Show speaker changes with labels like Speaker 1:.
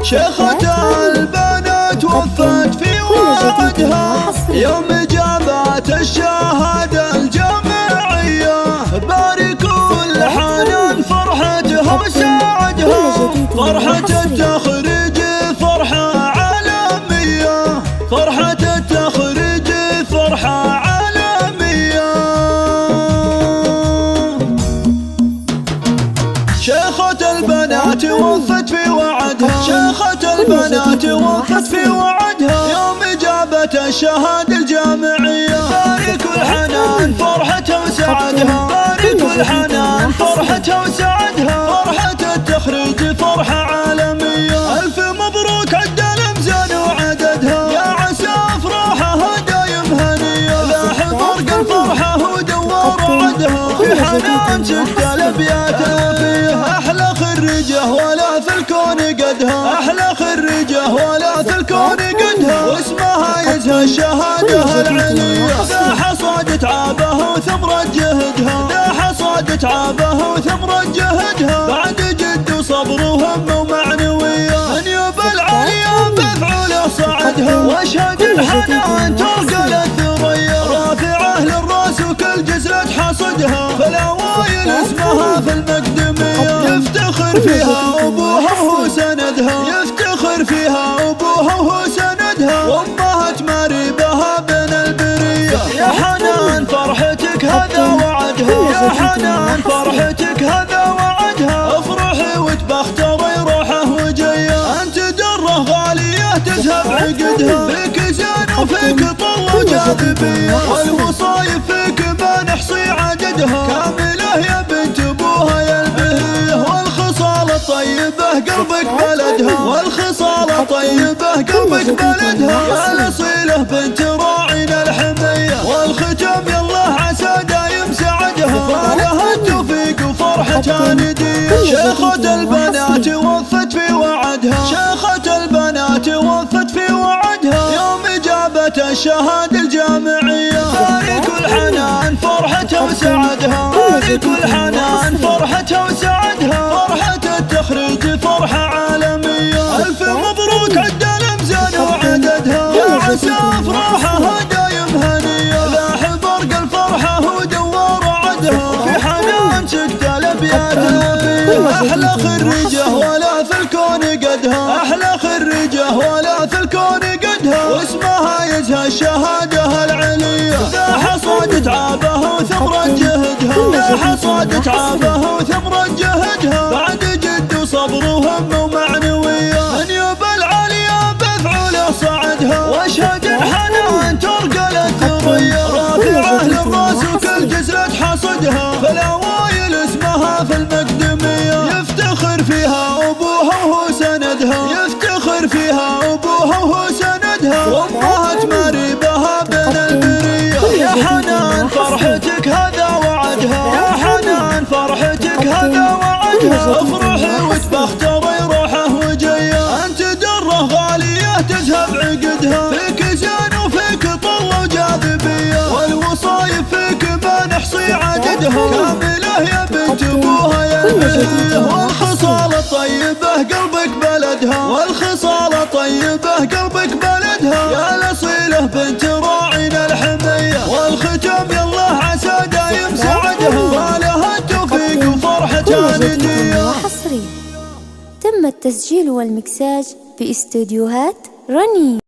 Speaker 1: شيخة البنات وفت في وعدها يوم جابت الشهادة الجامعية. باركوا الحنان فرحتها وسعدها، فرحة التخريج فرحة عالمية، فرحة التخريج فرحة عالمية. شيخة البنات وفت في وعدها، شيخة البنات وفت في وعدها يوم جابت الشهادة الجامعية. باركوا الحنان فرحتها وسعدها، باركوا الحنان فرحتها وسعدها، فرحة التخريج فرحة عالمية. ألف مبروك عد الأمزان وعددها، يا عسى أفراحها دايم هنية. لاح برق الفرحة ودور عدها، في حنان ست الأبيات فيه أحلى خريجة ولا في الكون قدها، أحلى خريجة ولا في الكون قدها، واسمها يزهى الشهادة العليا. ذا حصاد تعابه وثمرة جهدها، ذا حصاد تعابه وثمرة جهدها، بعد جد وصبر وهم ومعنوية. من يبى العليا بفعله صعدها، واشهد الحنان ترقل الثريا. رافعه للراس وكل جزلة حصدها، فالاوائل اسمها في المقدمية. يفتخر فيها ابوها وهو سندها، يفتخر فيها ابوها وهو سندها، وامها تماري بها بين البرية. يا حنان فرحتك هذا وعدها، يا حنان فرحتك هذا وعدها، افرحي وتبختري روحه وجيه. انت دره غالية تذهب عقدها، فيك زين وفيك طل وجاذبية، والوصايف فيك ما نحصي عددها. كاملة يا بنت ابوها يا البهية، والخصال الطيبة قلبك بلدها، والخصال طيبة قلبك بلدها. يا الأصيلة بنت راعينا الحمية، والختم يالله عسى دايم سعدها، فلها التوفيق وفرحة ندية. شيخة البنات وفت في وعدها، شيخة البنات وفت في وعدها يوم جابت الشهادة الجامعية. باركوا الحنان فرحتها وسعدها، باركوا الحنان فرحتها وسعدها، فرحة التخريج فرحة عالمية. ألف مبروك عد الأمزان وعددها، يا عسى أفراحها دايم هنية. لاح برق الفرحة ودور عدها، في حنان سكت الأبيات فيه أحلى خريجة ولا في الكون قدها، أحلى خريجة ولا في الكون قدها، واسمها يزهى الشهادة العليا. ذا حصاد تعابه وثمرة جهدها، ذا حصاد تعابه وثمرة جهدها، بعد جد وصبر وهم ومعنوية. من يبى العليا بفعله صعدها، واشهد الحنان ترقل الثريا. رافعه للراس وكل جزلة حصدها، فالاوائل اسمها في المقدمية. يفتخر فيها ابوها وهو سندها، يفتخر فيها ابوها وهو سندها، وامها تماري بها بين البرية. يا حنان فرحتك هذا وعدها، يا حنان فرحتك هذا وعدها، افرحي وتبختري روحه وجيه. انت دره غالية تذهب عقدها، فيك زين وفيك طل وجاذبية، والوصايف فيك ما نحصي عددها. كاملة يا بنت ابوها يا البهية، والخصال الطيبة قلبك بلدها، والخصال طيبة قلبك بلدها. يا الأصيلة بنت راعينا الحمية، والختم يالله عسى دايم سعدها، ولها التوفيق وفرحة ندية.
Speaker 2: حصري تم التسجيل والمكساج في استوديوهات رنين.